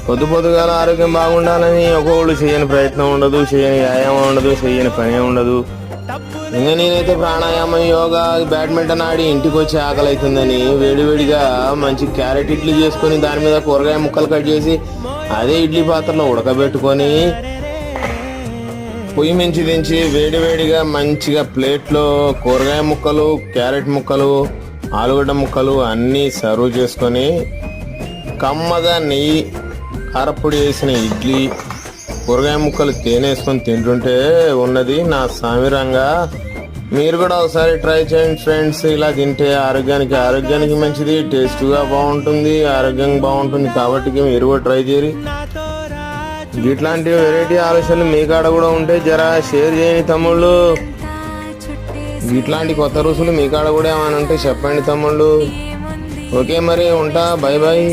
పొద్దుగాల ఆరోగ్యం బాగుండాలని ఒక్కొక్కళ్ళు చేయని ప్రయత్నం ఉండదు, చేయని వ్యాయామం ఉండదు, చేయని పని ఉండదు. ఇంకా నేనైతే ప్రాణాయామం, యోగా, బ్యాడ్మింటన్ ఆడి ఇంటికి వచ్చి ఆకలి అవుతుందని వేడివేడిగా మంచి క్యారెట్ ఇడ్లీ చేసుకొని దాని మీద కూరగాయ ముక్కలు కట్ చేసి అదే ఇడ్లీ పాత్రలో ఉడకబెట్టుకొని పొయ్యి మించి దించి వేడివేడిగా మంచిగా ప్లేట్లో కూరగాయ ముక్కలు, క్యారెట్ ముక్కలు, ఆలుగడ్డ ముక్కలు అన్నీ సర్వ్ చేసుకొని కమ్మగా నెయ్యి, కారపొడి వేసిన ఇడ్లీ, కూరగాయ ముక్కలు తేనె వేసుకొని తింటుంటే ఉన్నది నా సామిరంగా. మీరు కూడా ఒకసారి ట్రై చేయండి ఫ్రెండ్స్. ఇలా తింటే ఆరోగ్యానికి మంచిది, టేస్ట్గా బాగుంటుంది, ఆరోగ్యం బాగుంటుంది. కాబట్టి మీరు కూడా ట్రై చేయరు. ఇట్లాంటి వెరైటీ ఆలోచనలు మీ కాడ కూడా ఉంటే జరా షేర్ చేయండి తమ్ముళ్ళు. ఇట్లాంటి కొత్త రుచులు మీ కాడ కూడా ఏమైనా ఉంటే చెప్పండి తమ్ముళ్ళు. ఓకే మరి ఉంటా, బై బాయ్.